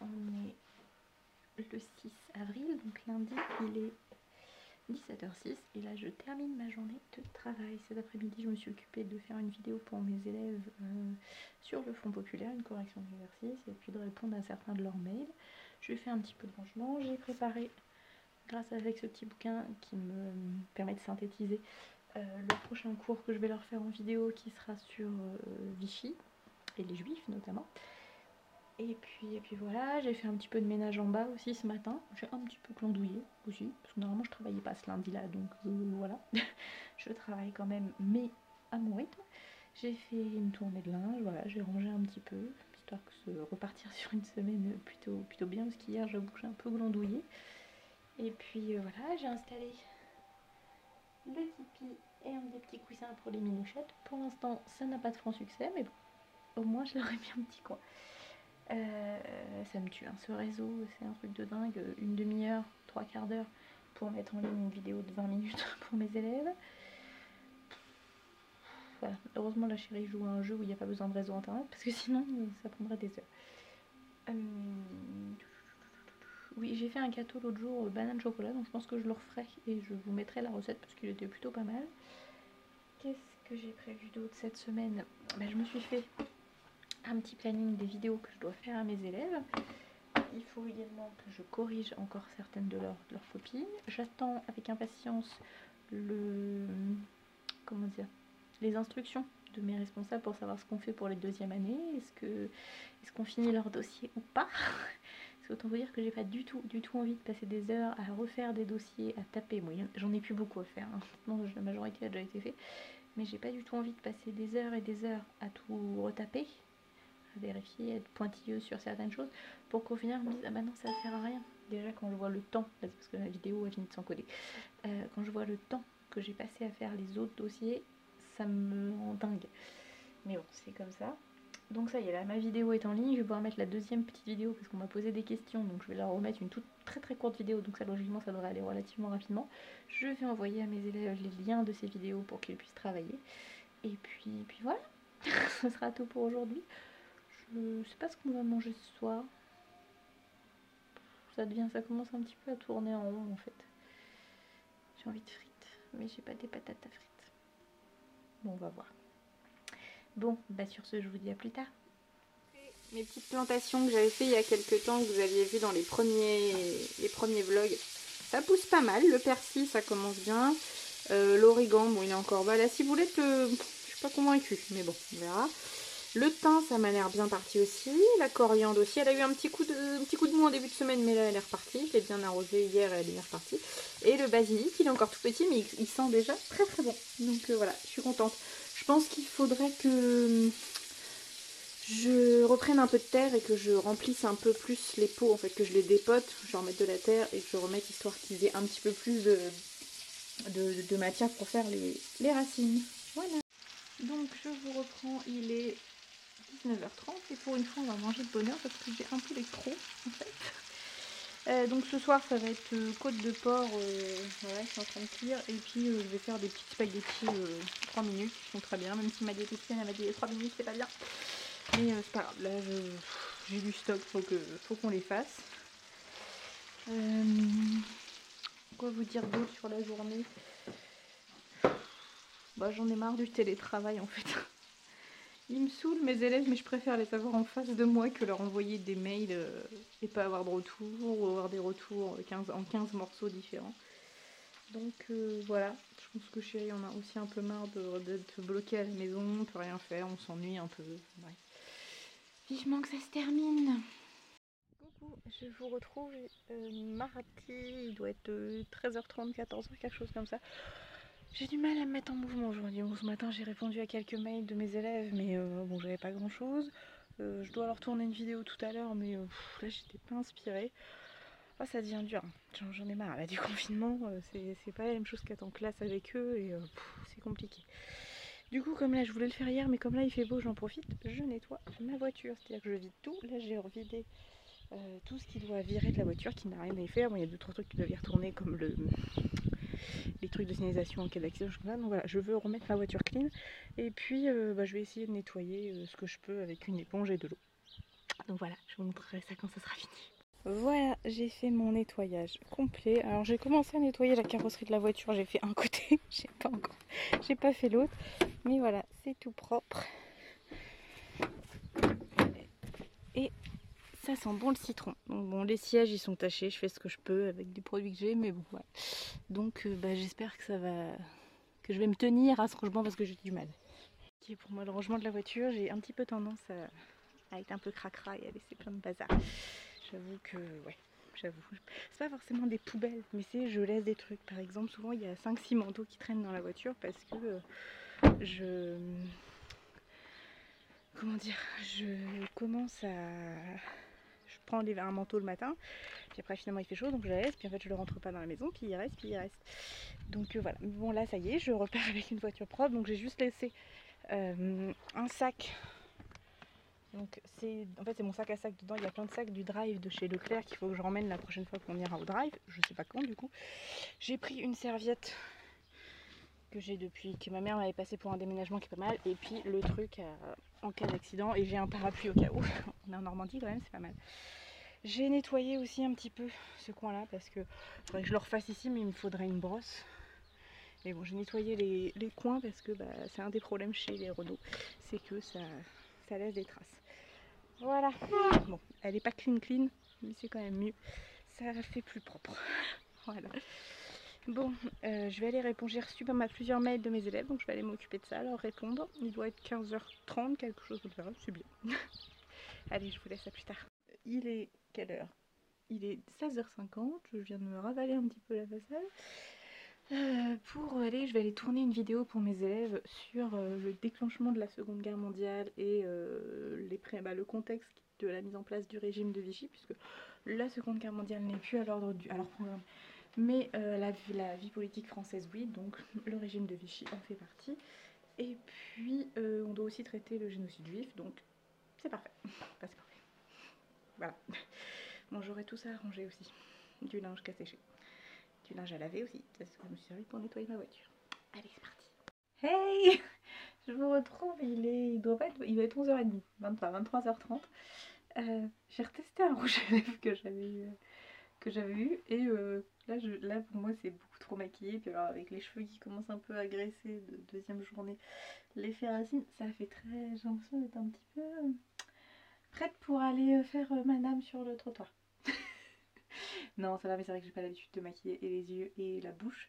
on est le 6 avril, donc lundi, il est 17h06 et là je termine ma journée de travail. Cet après-midi je me suis occupée de faire une vidéo pour mes élèves sur le Front populaire, une correction d'exercice, et puis de répondre à certains de leurs mails. Je fais un petit peu de rangement, j'ai préparé, grâce avec ce petit bouquin qui me permet de synthétiser, le prochain cours que je vais leur faire en vidéo qui sera sur Vichy et les Juifs notamment. Et puis voilà, j'ai fait un petit peu de ménage en bas aussi ce matin. J'ai un petit peu glandouillé aussi, parce que normalement je travaillais pas ce lundi-là, donc voilà. Je travaille quand même, mais à mon rythme. J'ai fait une tournée de linge, voilà, j'ai rangé un petit peu, histoire que se repartir sur une semaine plutôt bien, parce qu'hier j'avoue que j'ai un peu glandouillé. Et puis voilà, j'ai installé le tipi et un des petits coussins pour les minouchettes. Pour l'instant, ça n'a pas de franc succès, mais bon, au moins je leur ai mis un petit coin. Ça me tue, hein. Ce réseau, c'est un truc de dingue. Une demi-heure, trois quarts d'heure pour mettre en ligne une vidéo de 20 minutes pour mes élèves. Voilà. Heureusement, la chérie joue à un jeu où il n'y a pas besoin de réseau internet, parce que sinon, ça prendrait des heures. Oui, j'ai fait un gâteau l'autre jour, banane chocolat, donc je pense que je le referai et je vous mettrai la recette parce qu'il était plutôt pas mal. Qu'est-ce que j'ai prévu d'autre cette semaine? Je me suis fait un petit planning des vidéos que je dois faire à mes élèves. Il faut également que je corrige encore certaines de leurs copies. J'attends avec impatience les instructions de mes responsables pour savoir ce qu'on fait pour les deuxièmes années. Est-ce qu'on finit leur dossier ou pas? Parce qu'autant vous dire que j'ai pas du tout envie de passer des heures à refaire des dossiers, à taper. Bon, j'en ai plus beaucoup à faire, hein. Non, la majorité a déjà été fait. Mais j'ai pas du tout envie de passer des heures et des heures à tout retaper, à vérifier, à être pointilleuse sur certaines choses, pour qu'au final on me dise ah bah non, ça ne sert à rien. Déjà quand je vois le temps, là, c'est parce que la vidéo a fini de s'encoder, quand je vois le temps que j'ai passé à faire les autres dossiers, ça me rend dingue. Mais bon, c'est comme ça. Donc ça y est, là ma vidéo est en ligne, je vais pouvoir mettre la deuxième petite vidéo parce qu'on m'a posé des questions, donc je vais leur remettre une toute très courte vidéo, donc ça logiquement ça devrait aller relativement rapidement. Je vais envoyer à mes élèves les liens de ces vidéos pour qu'ils puissent travailler. Et puis voilà, ce sera tout pour aujourd'hui. Je sais pas ce qu'on va manger ce soir. Ça commence un petit peu à tourner en rond en fait. J'ai envie de frites, mais j'ai pas des patates à frites. Bon, on va voir. Bon, sur ce, je vous dis à plus tard. Mes petites plantations que j'avais fait il y a quelques temps, que vous aviez vu dans les premiers vlogs, ça pousse pas mal. Le persil, ça commence bien. L'origan, bon, il est encore bas. La ciboulette, je suis pas convaincue, mais bon, on verra. Le thym, ça m'a l'air bien parti aussi. La coriandre aussi. Elle a eu un petit coup de mou en début de semaine, mais là, elle est repartie. Je l'ai bien arrosée hier et elle est bien repartie. Et le basilic, il est encore tout petit, mais il sent déjà très bon. Donc voilà, je suis contente. Je pense qu'il faudrait que je reprenne un peu de terre et que je remplisse un peu plus les pots, en fait, que je les dépote, je remette de la terre et que je remette histoire qu'ils aient un petit peu plus de matière pour faire les racines. Voilà. Donc je vous reprends, il est 19h30 et pour une fois on va manger de bonheur parce que j'ai un peu les crocs en fait. Donc ce soir ça va être côte de porc, voilà, qui est en train de cuire, et puis je vais faire des petits spaghettis 3 minutes qui sont très bien, même si ma diététicienne elle m'a dit les 3 minutes c'est pas bien. Mais c'est pas grave, là j'ai du stock, faut qu'on les fasse. Quoi vous dire d'autre sur la journée? J'en ai marre du télétravail en fait. Ils me saoulent mes élèves, mais je préfère les avoir en face de moi que leur envoyer des mails et pas avoir de retour, ou avoir des retours en 15 morceaux différents. Donc voilà, je pense que chérie on a aussi un peu marre d'être bloqué à la maison, on peut rien faire, on s'ennuie un peu. Bref. Vivement que ça se termine. Coucou, je vous retrouve mardi, il doit être 13h30, 14h, quelque chose comme ça. J'ai du mal à me mettre en mouvement aujourd'hui. Bon, ce matin j'ai répondu à quelques mails de mes élèves, mais bon, j'avais pas grand chose. Je dois leur tourner une vidéo tout à l'heure, mais là j'étais pas inspirée. Oh, ça devient dur, j'en ai marre là du confinement, c'est pas la même chose qu'être en classe avec eux et c'est compliqué. Du coup, comme là je voulais le faire hier, mais comme là il fait beau, j'en profite, je nettoie ma voiture, c'est-à-dire que je vide tout. Là j'ai revidé tout ce qui doit virer de la voiture, qui n'a rien à y faire. Bon, il y a 2-3 trucs qui doivent y retourner, comme les trucs de signalisation en cas d'accident. Donc voilà, je veux remettre ma voiture clean. Et puis je vais essayer de nettoyer ce que je peux avec une éponge et de l'eau. Donc voilà, je vous montrerai ça quand ça sera fini. Voilà, j'ai fait mon nettoyage complet. Alors j'ai commencé à nettoyer la carrosserie de la voiture, j'ai fait un côté, j'ai pas fait l'autre. Mais voilà, c'est tout propre. Et ça sent bon le citron. Donc bon, les sièges ils sont tachés, je fais ce que je peux avec des produits que j'ai, mais bon voilà. Donc j'espère que que je vais me tenir à ce rangement parce que j'ai du mal. Qui est pour moi le rangement de la voiture, j'ai un petit peu tendance à être un peu cracra et à laisser plein de bazar. J'avoue que ouais, j'avoue. C'est pas forcément des poubelles, mais je laisse des trucs. Par exemple, souvent il y a 5-6 manteaux qui traînent dans la voiture parce que comment dire, je commence à... Je prends un manteau le matin, puis après finalement il fait chaud donc je le laisse, puis en fait je le rentre pas dans la maison, puis il reste, Donc voilà, bon là ça y est, je repars avec une voiture propre, donc j'ai juste laissé un sac. Donc en fait c'est mon sac à sac dedans, il y a plein de sacs du drive de chez Leclerc qu'il faut que je ramène la prochaine fois qu'on ira au drive, je sais pas quand du coup. J'ai pris une serviette que j'ai depuis que ma mère m'avait passé pour un déménagement qui est pas mal, et puis le truc en cas d'accident, et j'ai un parapluie au cas où. On est en Normandie quand même, c'est pas mal. J'ai nettoyé aussi un petit peu ce coin là parce que faudrait que je le refasse ici, mais il me faudrait une brosse. Mais bon, j'ai nettoyé les coins parce que c'est un des problèmes chez les Renault, c'est que ça laisse des traces. Voilà. Bon, elle est pas clean, mais c'est quand même mieux. Ça fait plus propre. Voilà. Bon, je vais aller répondre. J'ai reçu plusieurs mails de mes élèves, donc je vais aller m'occuper de ça, leur répondre. Il doit être 15h30, quelque chose comme ça. C'est bien. Allez, je vous laisse à plus tard. Il est quelle heure? Il est 16h50. Je viens de me ravaler un petit peu la façade. Je vais aller tourner une vidéo pour mes élèves sur le déclenchement de la Seconde Guerre mondiale et le contexte de la mise en place du régime de Vichy, puisque la Seconde Guerre mondiale n'est plus à leur programme, mais la vie politique française oui, donc le régime de Vichy en fait partie. Et puis on doit aussi traiter le génocide juif, donc c'est parfait, c'est parfait. Voilà. Bon, j'aurai tout ça arrangé aussi, du linge qu'à sécher. Du linge à laver aussi, parce que je me suis servi pour nettoyer ma voiture. Allez, c'est parti. Hey, je vous retrouve, il doit être 11h30, 23h30. J'ai retesté un rouge à lèvres que j'avais eu, et là pour moi c'est beaucoup trop maquillé, puis alors avec les cheveux qui commencent un peu à graisser de deuxième journée, l'effet racine, ça fait très... J'ai l'impression d'être un petit peu prête pour aller faire madame sur le trottoir. Non, ça va, mais c'est vrai que j'ai pas l'habitude de maquiller et les yeux et la bouche.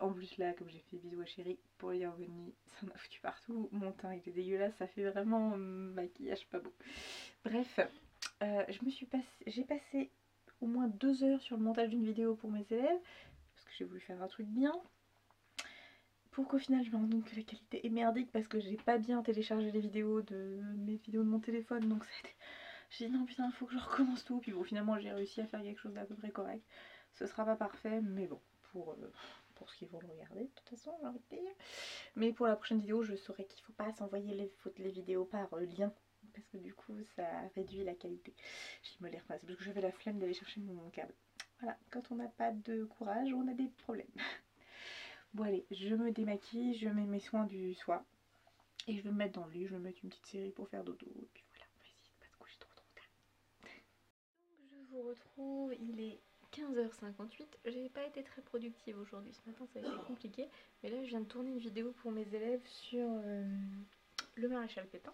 En plus là, comme j'ai fait bisous à Chérie pour hier bonne nuit, ça m'a foutu partout. Mon teint était dégueulasse, ça fait vraiment maquillage pas beau. Bref, j'ai passé au moins 2 heures sur le montage d'une vidéo pour mes élèves, parce que j'ai voulu faire un truc bien. Pour qu'au final je me rende compte que la qualité est merdique parce que j'ai pas bien téléchargé mes vidéos de mon téléphone, donc ça a été... J'ai dit non putain, faut que je recommence tout. Puis bon, finalement j'ai réussi à faire quelque chose d'à peu près correct. Ce sera pas parfait, mais bon, pour ce qu'ils vont le regarder, de toute façon, j'ai envie de dire. Mais pour la prochaine vidéo, je saurai qu'il faut pas s'envoyer les vidéos par lien, parce que du coup ça réduit la qualité. Je me les repasse parce que j'avais la flemme d'aller chercher mon câble. Voilà, quand on n'a pas de courage, on a des problèmes. Bon allez, je me démaquille, je mets mes soins du soir. Et je vais me mettre dans le lit, je vais me mettre une petite série pour faire dodo. Et puis voilà, on va essayer de pas se coucher trop tard. Donc je vous retrouve, il est 15h58. J'ai pas été très productive aujourd'hui, ce matin ça a été compliqué. Mais là je viens de tourner une vidéo pour mes élèves sur le maréchal Pétain.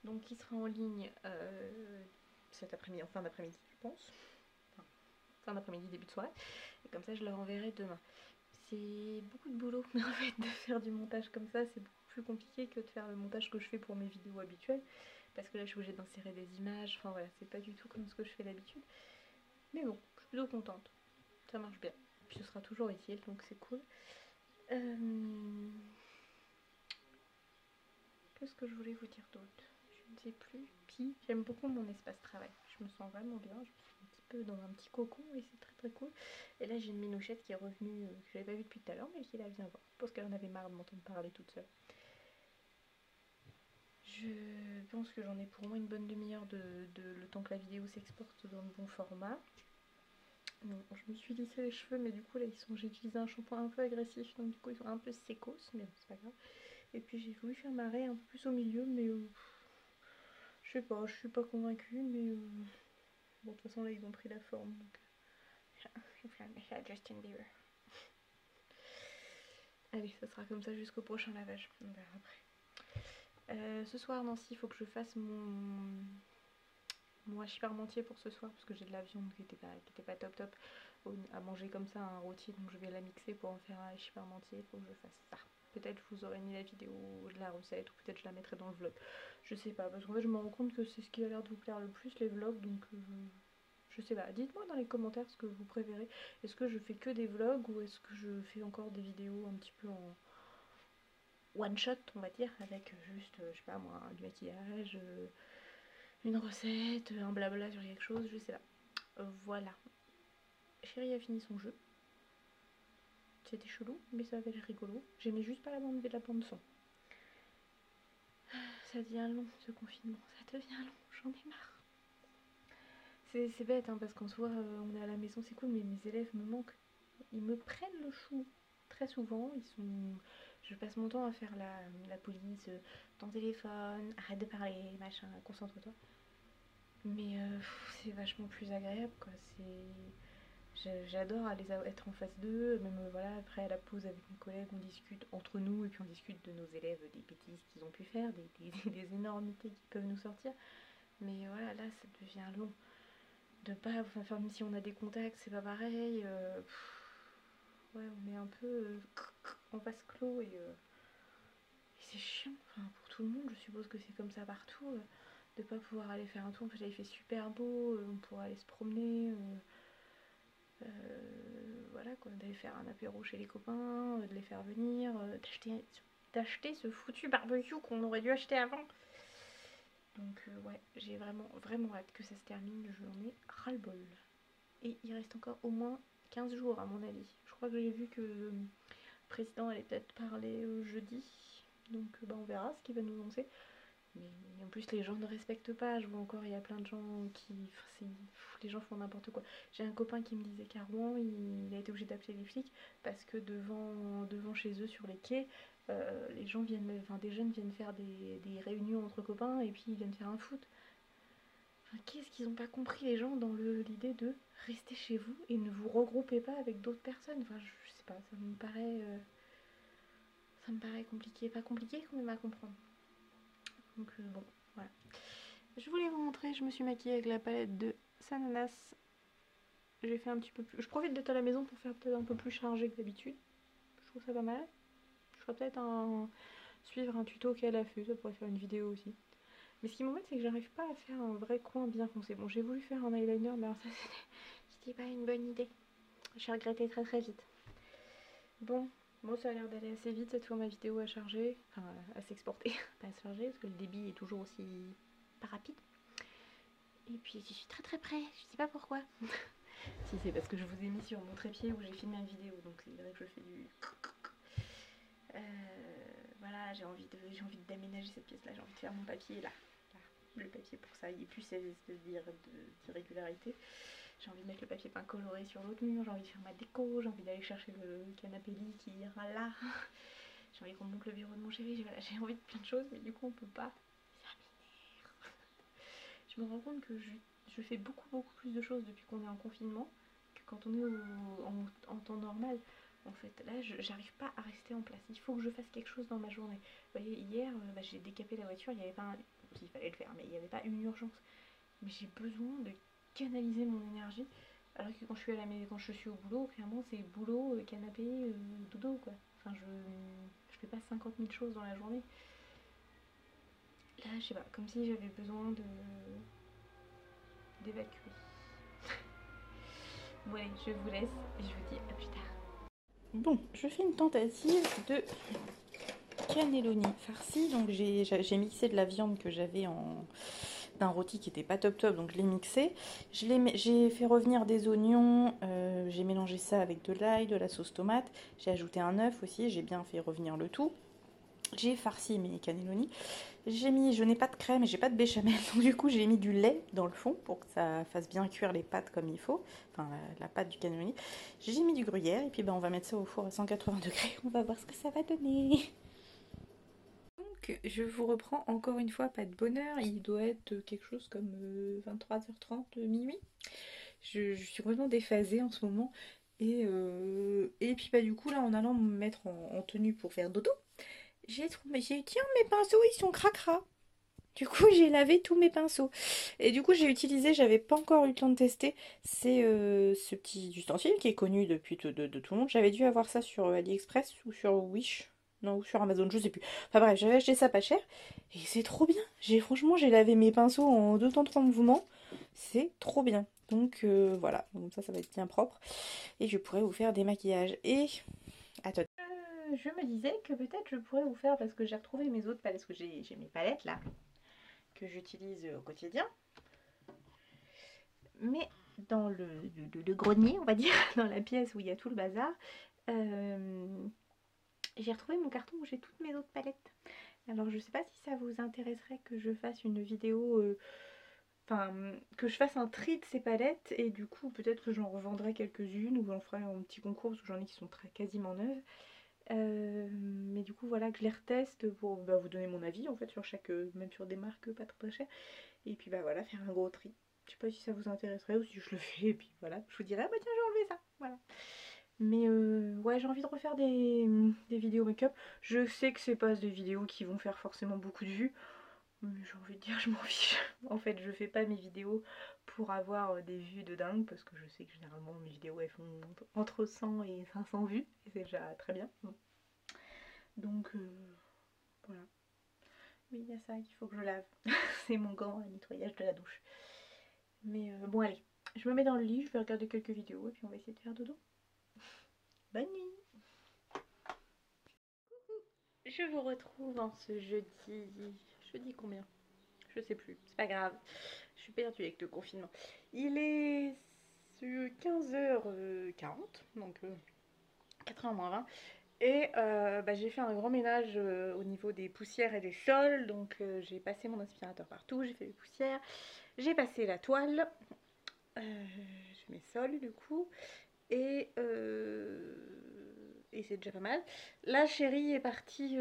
Donc qui sera en ligne cet après-midi, en fin d'après-midi je pense. Enfin, fin d'après-midi, début de soirée. Et comme ça je leur enverrai demain. C'est beaucoup de boulot en fait de faire du montage comme ça, c'est beaucoup plus compliqué que de faire le montage que je fais pour mes vidéos habituelles, parce que là je suis obligée d'insérer des images, enfin voilà, c'est pas du tout comme ce que je fais d'habitude. Mais bon, je suis plutôt contente, ça marche bien. Puis ce sera toujours utile, donc c'est cool. Qu'est-ce que je voulais vous dire d'autre? Je ne sais plus. Puis j'aime beaucoup mon espace travail, je me sens vraiment bien, je me sens un petit peu dans un petit cocon et c'est très très cool. Et là j'ai une minouchette qui est revenue, que j'avais pas vue depuis tout à l'heure, mais qui là vient voir, parce qu'elle en avait marre de m'entendre parler toute seule. Je pense que j'en ai pour au moins une bonne demi-heure de le temps que la vidéo s'exporte dans le bon format. Bon, je me suis lissé les cheveux, mais du coup là j'ai utilisé un shampoing un peu agressif, donc du coup ils sont un peu sécos, mais bon c'est pas grave. Et puis j'ai voulu faire ma raie un peu plus au milieu, mais Je sais pas, je suis pas convaincue, mais bon, de toute façon là ils ont pris la forme. Donc... Justin Bieber. Allez, ça sera comme ça jusqu'au prochain lavage. On verra après. Ce soir, Nancy, il faut que je fasse mon hachis parmentier pour ce soir parce que j'ai de la viande qui était pas top top à manger comme ça, un rôti, donc je vais la mixer pour en faire un hachis parmentier. Il faut que je fasse ça. Peut-être je vous aurai mis la vidéo de la recette ou peut-être je la mettrai dans le vlog. Je sais pas, parce qu'en fait je me rends compte que c'est ce qui a l'air de vous plaire le plus, les vlogs, donc je sais pas. Dites-moi dans les commentaires ce que vous préférez. Est-ce que je fais que des vlogs ou est-ce que je fais encore des vidéos un petit peu en one shot, on va dire, avec juste, je sais pas moi, du maquillage, une recette, un blabla sur quelque chose, je sais pas. Voilà. Chérie a fini son jeu. C'était chelou, mais ça avait l'air rigolo. J'aimais juste pas la bande son. Ça devient long ce confinement, ça devient long, j'en ai marre. C'est bête hein, parce qu'en soi on est à la maison, c'est cool, mais mes élèves me manquent. Ils me prennent le chou très souvent. Je passe mon temps à faire la police, ton téléphone, arrête de parler, machin, concentre-toi. Mais c'est vachement plus agréable quoi. J'adore être en face d'eux, même voilà, après à la pause avec mes collègues, on discute entre nous et puis on discute de nos élèves, des bêtises qu'ils ont pu faire, des énormités qui peuvent nous sortir. Mais voilà, là ça devient long. De pas, enfin, même si on a des contacts, c'est pas pareil. Ouais, on est un peu en vase clos et c'est chiant. Enfin, pour tout le monde, je suppose que c'est comme ça partout. De pas pouvoir aller faire un tour. En fait, là, il fait super beau, on pourra aller se promener. Voilà quoi, d'aller faire un apéro chez les copains, de les faire venir, d'acheter ce foutu barbecue qu'on aurait dû acheter avant. Donc ouais, j'ai vraiment hâte que ça se termine, j'en ai ras-le-bol. Et il reste encore au moins 15 jours à mon avis. Je crois que j'ai vu que le président allait peut-être parler jeudi, donc bah, on verra ce qu'il va nous annoncer. Mais en plus les gens ne respectent pas, je vois encore il y a plein de gens qui... les gens font n'importe quoi. J'ai un copain qui me disait qu'à Rouen il a été obligé d'appeler les flics parce que devant chez eux sur les quais, les gens viennent, enfin des jeunes viennent faire des réunions entre copains et puis ils viennent faire un foot. Enfin, qu'est-ce qu'ils n'ont pas compris les gens dans l'idée de rester chez vous et ne vous regroupez pas avec d'autres personnes. Enfin je sais pas, ça me paraît compliqué, pas compliqué quand même à comprendre. Donc bon, voilà. Je voulais vous montrer, je me suis maquillée avec la palette de Sananas. J'ai fait un petit peu plus... Je profite d'être à la maison pour faire peut-être un peu plus chargé que d'habitude. Je trouve ça pas mal. Je ferai peut-être suivre un tuto qu'elle a fait, ça pourrait faire une vidéo aussi. Mais ce qui m'embête, c'est que j'arrive pas à faire un vrai coin bien foncé. Bon, j'ai voulu faire un eyeliner, mais alors ça, c'était pas une bonne idée. J'ai regretté très très vite. Bon, moi ça a l'air d'aller assez vite cette fois ma vidéo à charger, enfin à s'exporter, pas à se charger, parce que le débit est toujours aussi pas rapide. Et puis je suis très très près, je sais pas pourquoi. Si c'est parce que je vous ai mis sur mon trépied où j'ai filmé une vidéo, donc c'est vrai que je fais du... voilà, j'ai envie d'aménager cette pièce là, j'ai envie de faire mon papier là. Le papier pour ça, il n'y ait plus ces espèces d'irrégularités. J'ai envie de mettre le papier peint coloré sur l'autre mur, j'ai envie de faire ma déco, j'ai envie d'aller chercher le canapé lit qui ira là. J'ai envie qu'on monte le bureau de mon chéri, j'ai envie de plein de choses, mais du coup on peut pas. Ça m'énerve. Je me rends compte que je fais beaucoup plus de choses depuis qu'on est en confinement que quand on est en temps normal. En fait, là, j'arrive pas à rester en place. Il faut que je fasse quelque chose dans ma journée. Vous voyez, hier, j'ai décapé la voiture, il n'y avait pas il fallait le faire, mais il n'y avait pas une urgence. Mais j'ai besoin de canaliser mon énergie. Alors que quand je suis au boulot, clairement, c'est boulot, canapé, dodo, quoi. Enfin, je fais pas 50 000 choses dans la journée. Là, je sais pas, comme si j'avais besoin d'évacuer. Bon allez, je vous laisse et je vous dis à plus tard. Bon, je fais une tentative de cannelloni farci. Donc j'ai mixé de la viande que j'avais d'un rôti qui était pas top top, donc je l'ai mixé. J'ai fait revenir des oignons, j'ai mélangé ça avec de l'ail, de la sauce tomate. J'ai ajouté un œuf aussi, j'ai bien fait revenir le tout. J'ai farci mes cannelloni. Je n'ai pas de crème et j'ai pas de béchamel, donc du coup j'ai mis du lait dans le fond pour que ça fasse bien cuire les pâtes comme il faut, enfin la pâte du cannelloni. J'ai mis du gruyère et puis ben, on va mettre ça au four à 180 degrés, on va voir ce que ça va donner. Donc donc je vous reprends encore une fois, pas de bonheur, il doit être quelque chose comme 23h30, minuit. Je suis complètement déphasée en ce moment. Et puis bah du coup là en allant me mettre en tenue pour faire dodo, j'ai dit tiens mes pinceaux ils sont cracra. Du coup j'ai lavé tous mes pinceaux. Et du coup j'ai utilisé, j'avais pas encore eu le temps de tester, c'est ce petit ustensile qui est connu depuis de tout le monde. J'avais dû avoir ça sur AliExpress ou sur Wish. Non, ou sur Amazon, je sais plus. Enfin bref, j'avais acheté ça pas cher. Et c'est trop bien. Franchement, j'ai lavé mes pinceaux en 2 temps 3 mouvements. C'est trop bien. Donc voilà, donc ça va être bien propre. Et je pourrais vous faire des maquillages. Et attends. Je me disais que peut-être je pourrais vous faire, parce que j'ai retrouvé mes autres palettes, parce que j'ai mes palettes là, que j'utilise au quotidien. Mais dans le grenier, on va dire, dans la pièce où il y a tout le bazar, j'ai retrouvé mon carton où j'ai toutes mes autres palettes. Alors je sais pas si ça vous intéresserait que je fasse une vidéo, enfin que je fasse un tri de ces palettes, et du coup peut-être que j'en revendrai quelques-unes ou j'en ferai un petit concours parce que j'en ai qui sont quasiment neuves. Mais du coup voilà, que je les reteste pour vous donner mon avis en fait sur chaque, même sur des marques pas très chères. Et puis bah voilà, faire un gros tri. Je sais pas si ça vous intéresserait ou si je le fais, et puis voilà, je vous dirais ah bah tiens j'ai enlevé ça, voilà. Mais ouais, j'ai envie de refaire des vidéos make-up. Je sais que c'est pas des vidéos qui vont faire forcément beaucoup de vues, mais j'ai envie de dire je m'en fiche. En fait je fais pas mes vidéos pour avoir des vues de dingue, parce que je sais que généralement mes vidéos elles font entre 100 et 500 vues, et c'est déjà très bien. Donc voilà. Oui, il y a ça qu'il faut que je lave. C'est mon gant à nettoyage de la douche. Mais bon allez, je me mets dans le lit, je vais regarder quelques vidéos et puis on va essayer de faire dodo. Bonne nuit. Je vous retrouve en ce jeudi. Jeudi combien? Je sais plus, c'est pas grave. Je suis perdue avec le confinement. Il est 15h40, donc 4h moins 20. Et j'ai fait un grand ménage au niveau des poussières et des sols. Donc j'ai passé mon aspirateur partout, j'ai fait les poussières, j'ai passé la toile, j'ai mes sols du coup. Et c'est déjà pas mal. Là, chérie est parti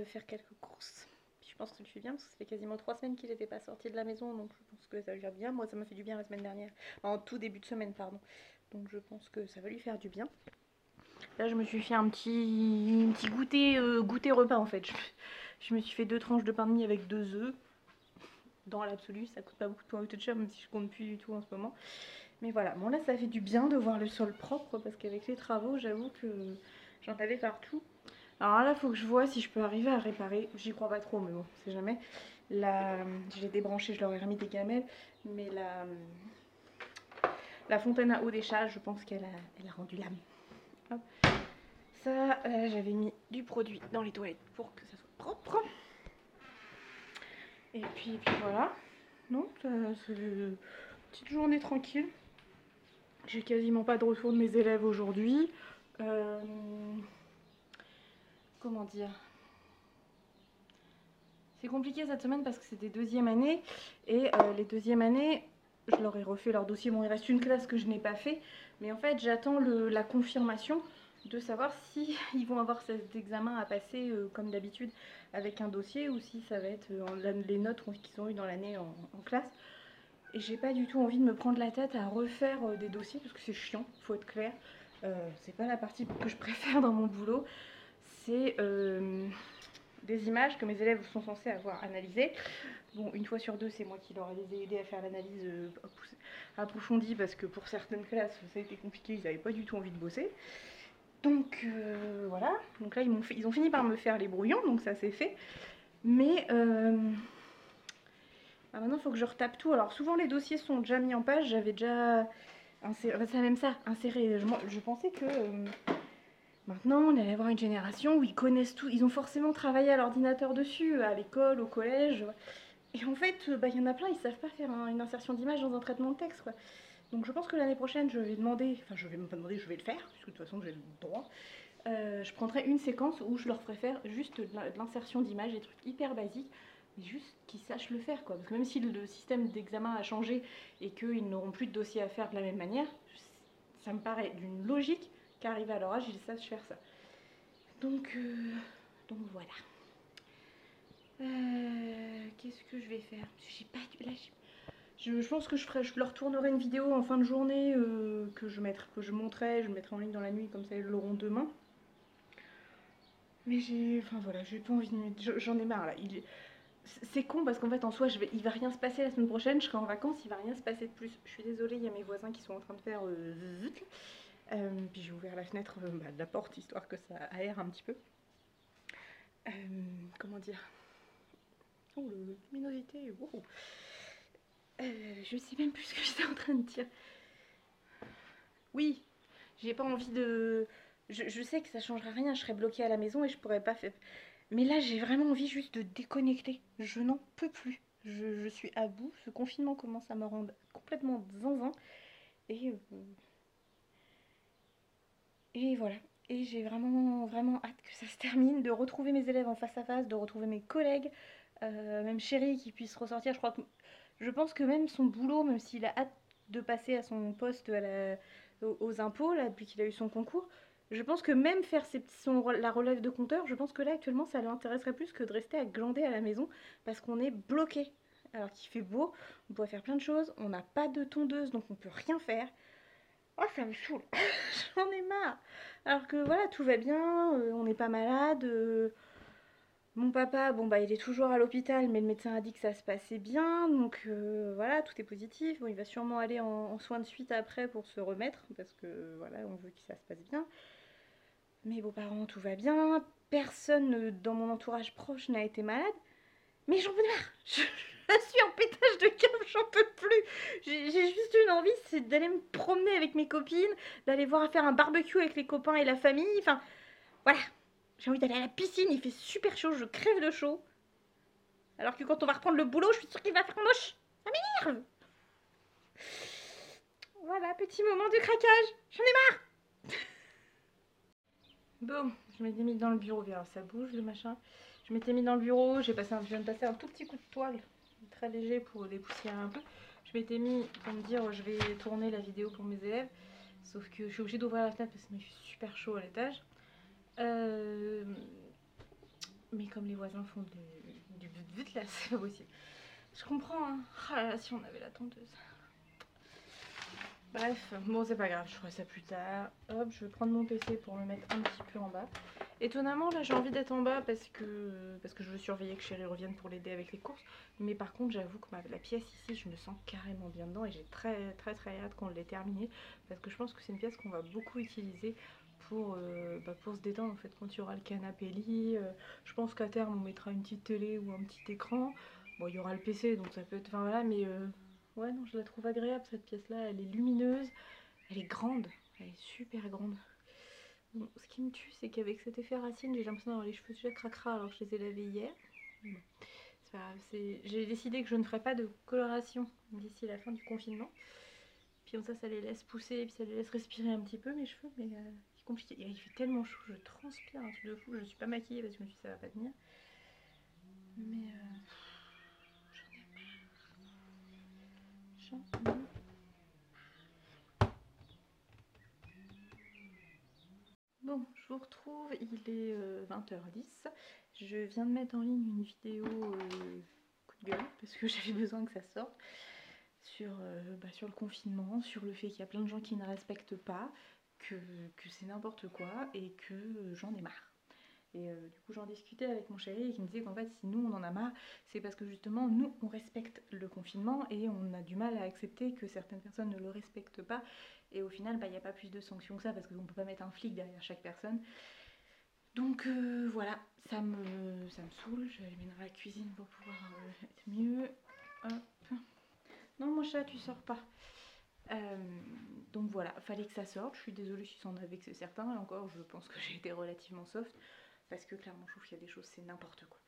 faire quelques courses. Je pense que ça lui fait bien parce que ça fait quasiment 3 semaines qu'il n'était pas sorti de la maison, donc je pense que ça lui fait bien. Moi, ça m'a fait du bien la semaine dernière. Enfin, en tout début de semaine, pardon. Donc je pense que ça va lui faire du bien. Là, je me suis fait un petit goûter repas en fait. Je me suis fait 2 tranches de pain de mie avec 2 œufs. Dans l'absolu, ça coûte pas beaucoup de cher, même si je compte plus du tout en ce moment. Mais voilà, bon là ça fait du bien de voir le sol propre, parce qu'avec les travaux, j'avoue que j'en avais partout. Alors là, faut que je vois si je peux arriver à réparer. J'y crois pas trop, mais bon, on sait jamais. Je l'ai débranché, je leur ai remis des gamelles, mais la fontaine à eau des chats, je pense qu'elle a rendu l'âme. Hop. Ça, j'avais mis du produit dans les toilettes pour que ça soit propre. Et puis voilà. Donc, c'est une petite journée tranquille. J'ai quasiment pas de retour de mes élèves aujourd'hui. Comment dire? C'est compliqué cette semaine parce que c'est des deuxièmes années. Et les deuxièmes années, je leur ai refait leur dossier. Bon, il reste une classe que je n'ai pas fait. Mais en fait, j'attends la confirmation de savoir si ils vont avoir cet examen à passer comme d'habitude avec un dossier, ou si ça va être les notes qu'ils ont eu dans l'année en classe. Et j'ai pas du tout envie de me prendre la tête à refaire des dossiers parce que c'est chiant, faut être clair. C'est pas la partie que je préfère dans mon boulot. C'est des images que mes élèves sont censés avoir analysées. Bon, une fois sur deux, c'est moi qui leur ai aidé à faire l'analyse approfondie, parce que pour certaines classes, ça a été compliqué, ils n'avaient pas du tout envie de bosser. Donc voilà, donc là ils ont fini par me faire les brouillons, donc ça c'est fait. Mais maintenant il faut que je retape tout. Alors souvent les dossiers sont déjà mis en page, j'avais déjà inséré, enfin, c'est même ça, inséré. Je pensais que maintenant on allait avoir une génération où ils connaissent tout, ils ont forcément travaillé à l'ordinateur dessus, à l'école, au collège. Et en fait, il y en a plein, ils savent pas faire une insertion d'image dans un traitement de texte, quoi. Donc je pense que l'année prochaine, je vais demander, enfin je vais même pas demander, je vais le faire, puisque de toute façon j'ai le droit. Je prendrai une séquence où je leur ferai faire juste de l'insertion d'images, des trucs hyper basiques, mais juste qu'ils sachent le faire, quoi. Parce que même si le système d'examen a changé et qu'ils n'auront plus de dossiers à faire de la même manière, ça me paraît d'une logique qu'arrivés à leur âge, ils sachent faire ça. Donc voilà. que je vais faire? J'ai pas du... Là, je pense que je leur tournerai une vidéo en fin de journée que je montrerai, je mettrai en ligne dans la nuit, comme ça ils l'auront demain. Mais enfin voilà, j'ai pas envie de... J'en ai marre là. C'est con parce qu'en fait en soi il va rien se passer la semaine prochaine, je serai en vacances, il va rien se passer de plus. Je suis désolée, il y a mes voisins qui sont en train de faire zut. Puis j'ai ouvert la fenêtre de la porte histoire que ça aère un petit peu. Comment dire? Oh, la luminosité, wow. Je sais même plus ce que j'étais en train de dire. Oui, j'ai pas envie de... Je sais que ça changera rien, je serai bloquée à la maison et je pourrais pas faire... Mais là, j'ai vraiment envie juste de déconnecter. Je n'en peux plus. Je suis à bout. Ce confinement commence à me rendre complètement zinzin. Et, et voilà. Et j'ai vraiment, vraiment hâte que ça se termine, de retrouver mes élèves en face à face, de retrouver mes collègues, même Chéri qui puisse ressortir. Je pense que même son boulot, même s'il a hâte de passer à son poste aux impôts, là, depuis qu'il a eu son concours, je pense que même faire la relève de compteur, je pense que là actuellement ça l'intéresserait plus que de rester à glander à la maison parce qu'on est bloqué. Alors qu'il fait beau, on pourrait faire plein de choses, on n'a pas de tondeuse donc on peut rien faire. Oh, ça me saoule, j'en ai marre. Alors que voilà, tout va bien, on n'est pas malade. Mon papa, bon bah il est toujours à l'hôpital, mais le médecin a dit que ça se passait bien, donc voilà, tout est positif. Bon, il va sûrement aller en soins de suite après pour se remettre, parce que voilà, on veut que ça se passe bien. Mes beaux-parents, tout va bien. Personne dans mon entourage proche n'a été malade. Mais j'en peux marre. Je suis en pétage de câble, j'en peux plus. J'ai juste une envie, c'est d'aller me promener avec mes copines, d'aller voir faire un barbecue avec les copains et la famille. Enfin, voilà. J'ai envie d'aller à la piscine, il fait super chaud, je crève de chaud. Alors que quand on va reprendre le boulot, je suis sûre qu'il va faire moche. Ça m'énerve. Voilà, petit moment de craquage. J'en ai marre. Bon, je m'étais mis dans le bureau, alors ça bouge le machin. Je m'étais mis dans le bureau, je viens de passer un tout petit coup de toile, très léger pour dépoussiérer un peu. Je m'étais mis pour me dire je vais tourner la vidéo pour mes élèves, sauf que je suis obligée d'ouvrir la fenêtre parce qu'il fait super chaud à l'étage. Mais comme les voisins font du but là, c'est pas possible. Je comprends, hein. Oh là là, si on avait la tondeuse. Bref, bon c'est pas grave, je ferai ça plus tard. Hop, je vais prendre mon PC pour le mettre un petit peu en bas. Étonnamment, là j'ai envie d'être en bas parce que je veux surveiller que Chéri revienne pour l'aider avec les courses. Mais par contre, j'avoue que la pièce ici, je me sens carrément bien dedans et j'ai très très très hâte qu'on l'ait terminée. Parce que je pense que c'est une pièce qu'on va beaucoup utiliser pour se détendre en fait quand il y aura le canapé lit. Je pense qu'à terme on mettra une petite télé ou un petit écran. Bon, il y aura le PC donc ça peut être... Enfin voilà, mais... Ouais, non, je la trouve agréable cette pièce-là. Elle est lumineuse, elle est grande, elle est super grande. Bon, ce qui me tue, c'est qu'avec cet effet racine, j'ai l'impression d'avoir les cheveux déjà cracra alors que je les ai lavés hier. Bon, c'est pas grave. J'ai décidé que je ne ferai pas de coloration d'ici la fin du confinement. Puis comme ça les laisse pousser et puis ça les laisse respirer un petit peu mes cheveux. Mais c'est compliqué. Il fait tellement chaud, je transpire un truc de fou. Je suis pas maquillée parce que je me suis dit ça va pas tenir. Mais j'en ai marre. Bon, je vous retrouve, il est 20h10. Je viens de mettre en ligne une vidéo coup de gueule parce que j'avais besoin que ça sorte sur le confinement, sur le fait qu'il y a plein de gens qui ne respectent pas, que c'est n'importe quoi et que j'en ai marre. Et du coup j'en discutais avec mon chéri et qui me disait qu'en fait si nous on en a marre, c'est parce que justement nous on respecte le confinement et on a du mal à accepter que certaines personnes ne le respectent pas. Et au final il n'y a pas plus de sanctions que ça parce qu'on ne peut pas mettre un flic derrière chaque personne. Donc voilà, ça me saoule, je vais aller mettre dans la cuisine pour pouvoir être mieux. Hop. Non mon chat tu sors pas. Donc voilà, fallait que ça sorte, je suis désolée si ça en a vexé certains, et encore je pense que j'ai été relativement soft. Parce que clairement, je trouve qu'il y a des choses, c'est n'importe quoi.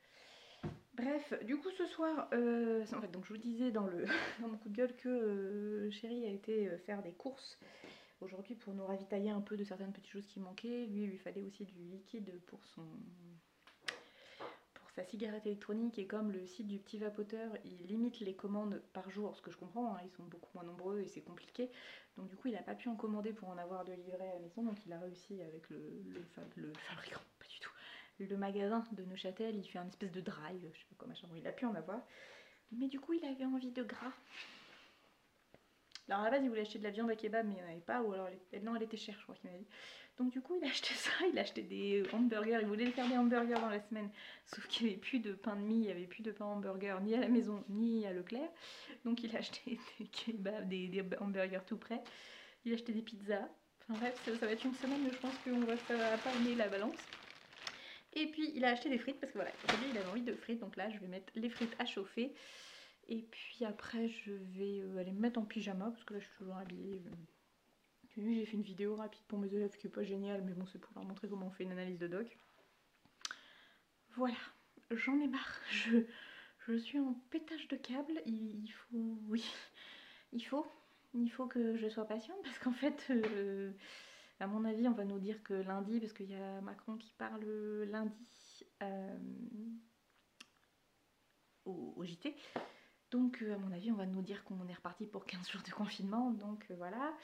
Bref, du coup, ce soir, en fait, donc je vous disais dans mon coup de gueule que Chéri a été faire des courses aujourd'hui pour nous ravitailler un peu de certaines petites choses qui manquaient. Lui, il lui fallait aussi du liquide pour sa cigarette électronique. Et comme le site du petit vapoteur, il limite les commandes par jour, ce que je comprends, hein, ils sont beaucoup moins nombreux et c'est compliqué. Donc du coup, il n'a pas pu en commander pour en avoir de livré à la maison. Donc il a réussi avec le fabricant, pas du tout. Le magasin de Neuchâtel, il fait un espèce de drive, je sais pas quoi machin, bon, il a pu en avoir. Mais du coup, il avait envie de gras. Alors à la base, il voulait acheter de la viande à kebab, mais il n'y en avait pas, ou alors non, elle était chère, je crois qu'il m'a dit. Donc du coup, il a acheté ça, il a acheté des hamburgers, il voulait faire des hamburgers dans la semaine, sauf qu'il n'y avait plus de pain de mie, il n'y avait plus de pain hamburger, ni à la maison, ni à Leclerc. Donc il a acheté des kebabs, des hamburgers tout prêts, il a acheté des pizzas. Enfin bref, ça va être une semaine où je pense qu'on va pas aimer la balance. Et puis il a acheté des frites, parce que voilà, aujourd'hui il avait envie de frites, donc là je vais mettre les frites à chauffer. Et puis après, je vais aller me mettre en pyjama parce que là, je suis toujours habillée. J'ai fait une vidéo rapide pour mes élèves qui est pas géniale, mais bon, c'est pour leur montrer comment on fait une analyse de doc. Voilà, j'en ai marre. Je suis en pétage de câble. Il faut, oui, il faut que je sois patiente parce qu'en fait, à mon avis, on va nous dire que lundi, parce qu'il y a Macron qui parle lundi au JT. Donc à mon avis on va nous dire qu'on est reparti pour 15 jours de confinement, donc voilà.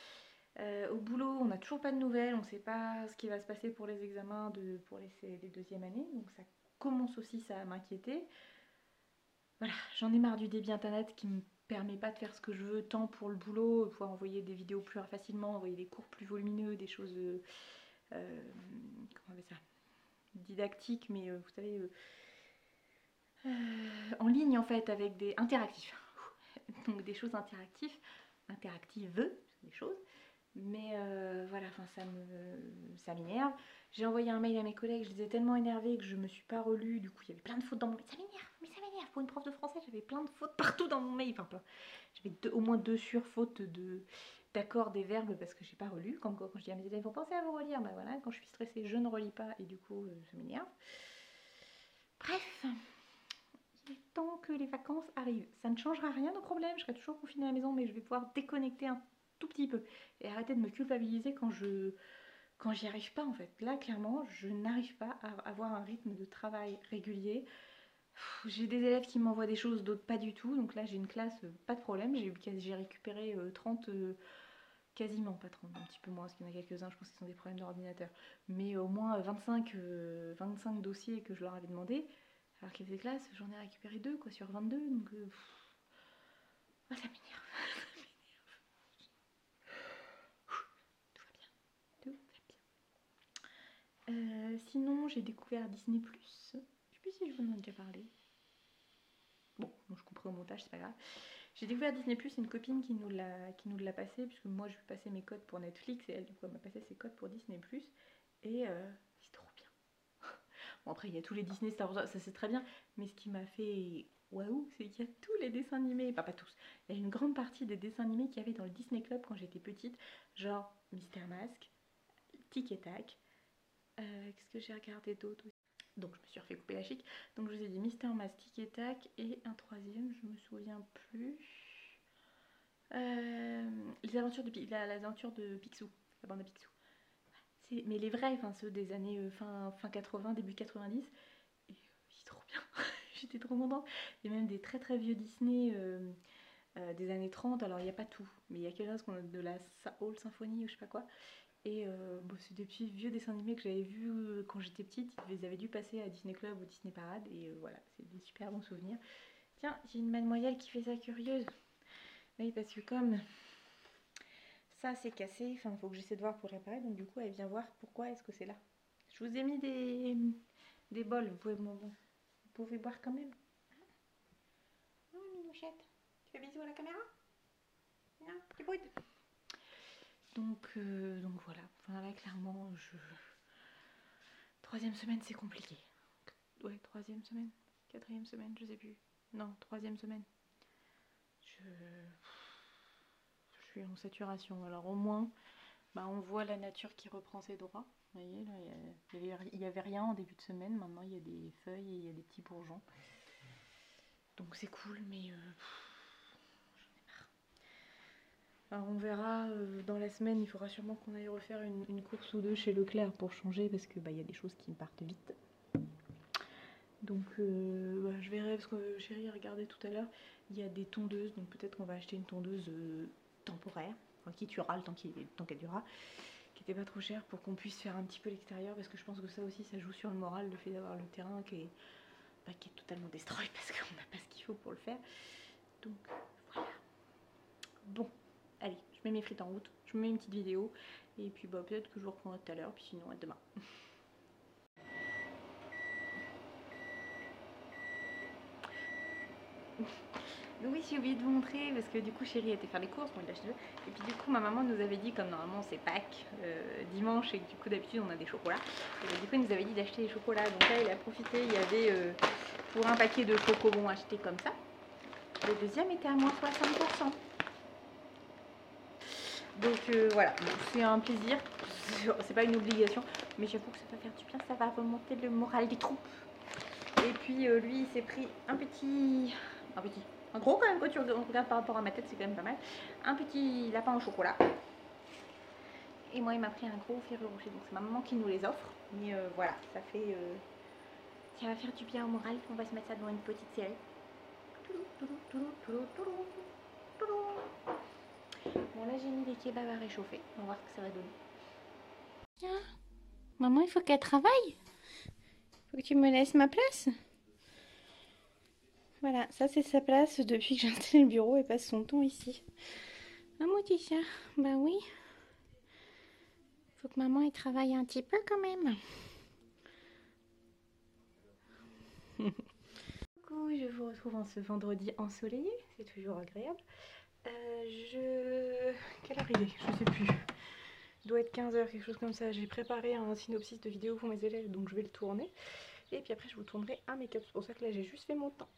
Au boulot on n'a toujours pas de nouvelles, on ne sait pas ce qui va se passer pour les examens pour les deuxièmes années, donc ça commence aussi ça à m'inquiéter. Voilà, j'en ai marre du débit internet qui me permet pas de faire ce que je veux, tant pour le boulot, pouvoir envoyer des vidéos plus facilement, envoyer des cours plus volumineux, des choses, comment on appelle ça, didactiques, mais vous savez, en ligne en fait, avec des interactifs. Donc des choses interactives, des choses. Mais voilà, enfin ça m'énerve. J'ai envoyé un mail à mes collègues, je les ai tellement énervés que je me suis pas relue. Du coup, il y avait plein de fautes dans mon mail. Ça m'énerve. Pour une prof de français, j'avais plein de fautes partout dans mon mail. Enfin, j'avais au moins 2 surfautes d'accords des verbes parce que j'ai pas relu. Comme quand je dis à mes élèves, faut penser à vous relire. Bah voilà, quand je suis stressée, je ne relis pas et du coup, ça m'énerve. Bref, il est temps que les vacances arrivent. Ça ne changera rien au problème, je serai toujours confinée à la maison, mais je vais pouvoir déconnecter un tout petit peu et arrêter de me culpabiliser quand j'y arrive pas en fait. Là, clairement, je n'arrive pas à avoir un rythme de travail régulier. J'ai des élèves qui m'envoient des choses, d'autres pas du tout. Donc là, j'ai une classe, pas de problème. J'ai récupéré 30, quasiment pas 30, un petit peu moins, parce qu'il y en a quelques-uns, je pense qu'ils ont des problèmes d'ordinateur. Mais au moins 25 dossiers que je leur avais demandé. Alors qu'il y avait des classes, j'en ai récupéré 2 quoi, sur 22. Donc ça m'énerve. Tout va bien. Tout va bien. Sinon, j'ai découvert Disney+. Je sais plus si je vous en ai déjà parlé. Bon, je couperai au montage, c'est pas grave. J'ai découvert Disney+, c'est une copine qui nous l'a passé, puisque moi je lui passais mes codes pour Netflix, et elle du coup elle m'a passé ses codes pour Disney+. Et c'est trop bien. Bon après il y a tous les Disney, Star Wars, ça c'est très bien, mais ce qui m'a fait waouh, c'est qu'il y a tous les dessins animés, enfin pas tous, il y a une grande partie des dessins animés qu'il y avait dans le Disney Club quand j'étais petite, genre Mister Mask, Tic et Tac, qu'est-ce que j'ai regardé d'autre aussi. Donc je me suis refait couper la chic. Donc je vous ai dit Mister Mask, Tic et Tac et un troisième, je me souviens plus. Les aventures de Picsou, la bande de Picsou. Mais les vrais, enfin ceux des années fin 80, début 90. Et c'est trop bien. J'étais trop contente. Il y a même des très très vieux Disney des années 30. Alors il n'y a pas tout, mais il y a quelque chose de la Hall Symphonie ou je sais pas quoi. Et bon, c'est des petits vieux dessins animés que j'avais vus quand j'étais petite. Ils les avaient dû passer à Disney Club ou Disney Parade. Et voilà, c'est des super bons souvenirs. Tiens, j'ai une mademoiselle qui fait ça curieuse. Oui, parce que comme ça c'est cassé, enfin il faut que j'essaie de voir pour réparer. Donc du coup, elle vient voir pourquoi est-ce que c'est là. Je vous ai mis des bols. Vous pouvez boire quand même. Non, Minouchette. Tu fais bisous à la caméra? Non, tu boudes. Donc voilà. Enfin là, clairement, troisième semaine, c'est compliqué. Ouais, troisième semaine, quatrième semaine, je sais plus. Non, troisième semaine. Je suis en saturation. Alors au moins, bah, on voit la nature qui reprend ses droits. Vous voyez, là, il n'y avait rien en début de semaine. Maintenant, il y a des feuilles et il y a des petits bourgeons. Donc c'est cool, mais alors on verra dans la semaine, il faudra sûrement qu'on aille refaire une course ou deux chez Leclerc pour changer parce que bah, y a des choses qui me partent vite. Donc bah, je verrai parce que chérie a regardé tout à l'heure, il y a des tondeuses, donc peut-être qu'on va acheter une tondeuse temporaire, enfin, qui tuera le temps qu'elle durera, qui n'était pas trop chère pour qu'on puisse faire un petit peu l'extérieur parce que je pense que ça aussi ça joue sur le moral, le fait d'avoir le terrain qui est paquet totalement destroy parce qu'on n'a pas ce qu'il faut pour le faire. Donc voilà. Bon, allez, je mets mes frites en route, je mets une petite vidéo et puis bah, peut-être que je vous reprendrai tout à l'heure, puis sinon à demain. Donc oui, j'ai oublié de vous montrer parce que du coup chérie était faire les courses, bon il a acheté deux. Et puis du coup ma maman nous avait dit, comme normalement c'est Pâques dimanche et que du coup d'habitude on a des chocolats, et bah, du coup elle nous avait dit d'acheter des chocolats. Donc là il a profité, il y avait pour un paquet de chocobons achetés comme ça, le deuxième était à moins 60%. Donc voilà, bon, c'est un plaisir, c'est pas une obligation, mais j'avoue que ça va faire du bien, ça va remonter le moral des troupes. Et puis lui il s'est pris un gros quand même, quand tu regardes par rapport à ma tête, c'est quand même pas mal. Un petit lapin au chocolat. Et moi il m'a pris un gros Ferrero Rocher, donc c'est ma maman qui nous les offre. Mais voilà, ça va faire du bien au moral. On va se mettre ça devant une petite série. Bon là j'ai mis des kebabs à réchauffer, on va voir ce que ça va donner. Tiens, maman il faut qu'elle travaille. Faut que tu me laisses ma place. Voilà, ça c'est sa place depuis que j'ai installé le bureau et passe son temps ici. Ah mon petit chat, bah oui. Faut que maman elle travaille un petit peu quand même. Coucou, je vous retrouve en ce vendredi ensoleillé, c'est toujours agréable. Quelle heure il est? Je sais plus. Il doit être 15 h, quelque chose comme ça. J'ai préparé un synopsis de vidéo pour mes élèves, donc je vais le tourner. Et puis après je vous tournerai un make-up, c'est pour ça que là j'ai juste fait mon temps.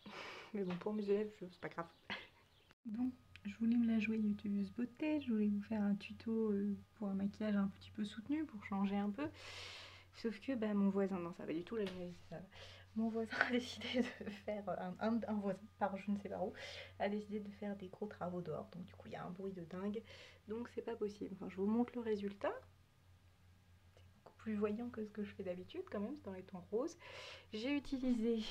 Mais bon, pour mes élèves, c'est pas grave. Bon, je voulais me la jouer youtubeuse beauté, je voulais vous faire un tuto pour un maquillage un petit peu soutenu, pour changer un peu. Sauf que bah, mon voisin, non ça va du tout, là, ça va. Mon voisin a décidé de faire, un voisin, par je ne sais pas où, a décidé de faire des gros travaux dehors. Donc du coup il y a un bruit de dingue, donc c'est pas possible. Enfin je vous montre le résultat. C'est beaucoup plus voyant que ce que je fais d'habitude quand même, c'est dans les tons roses. J'ai utilisé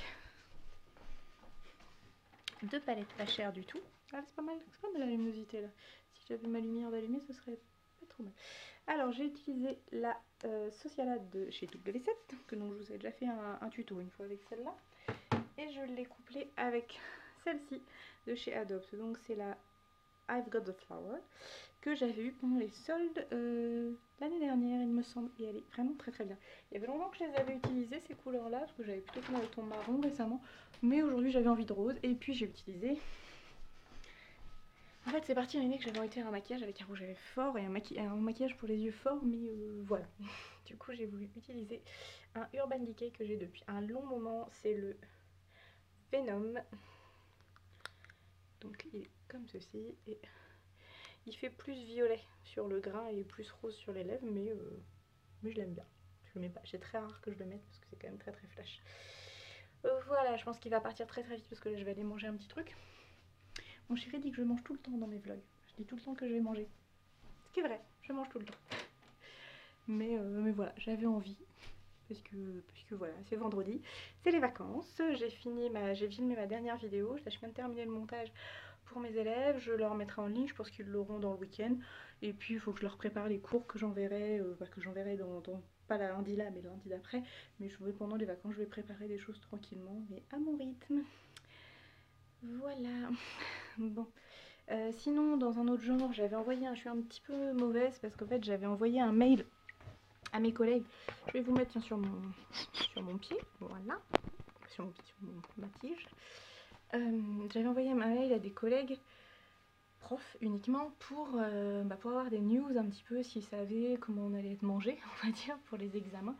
2 palettes pas chères du tout. Ah c'est pas mal la luminosité là. Si j'avais ma lumière d'allumée ce serait pas trop mal. Alors j'ai utilisé la Socialade de chez W7, que donc je vous ai déjà fait un tuto une fois avec celle-là. Et je l'ai couplée avec celle-ci de chez Adopt. Donc c'est la I've Got the Flower, que j'avais eu pendant les soldes l'année dernière il me semble. Et elle est vraiment très très bien. Il y avait longtemps que je les avais utilisées ces couleurs là, parce que j'avais plutôt fait le ton marron récemment. Mais aujourd'hui j'avais envie de rose. Et puis j'ai utilisé... En fait c'est parti l'année que j'avais envie de faire un maquillage avec un rouge à lèvres fort et un maquillage pour les yeux forts, mais voilà. Du coup j'ai voulu utiliser un Urban Decay que j'ai depuis un long moment, c'est le Venom. Donc il est comme ceci et il fait plus violet sur le grain et plus rose sur les lèvres, mais je l'aime bien. Je le mets pas, c'est très rare que je le mette parce que c'est quand même très très flash. Voilà, je pense qu'il va partir très très vite parce que là je vais aller manger un petit truc. Mon chéri dit que je mange tout le temps dans mes vlogs. Je dis tout le temps que je vais manger. Ce qui est vrai, je mange tout le temps. Mais voilà, j'avais envie. Parce que voilà, c'est vendredi, c'est les vacances. J'ai filmé ma dernière vidéo. Je viens de terminer le montage pour mes élèves. Je leur mettrai en ligne, je pense qu'ils l'auront dans le week-end. Et puis il faut que je leur prépare les cours que j'enverrai dans pas la lundi là, mais le lundi d'après. Mais pendant les vacances, je vais préparer des choses tranquillement, mais à mon rythme. Voilà. Bon. Sinon, dans un autre genre, je suis un petit peu mauvaise parce qu'en fait, j'avais envoyé un mail à mes collègues. Je vais vous mettre tiens, sur mon pied, voilà, sur ma tige. J'avais envoyé un mail à des collègues profs uniquement pour avoir des news un petit peu, s'ils savaient comment on allait être mangé, on va dire, pour les examens.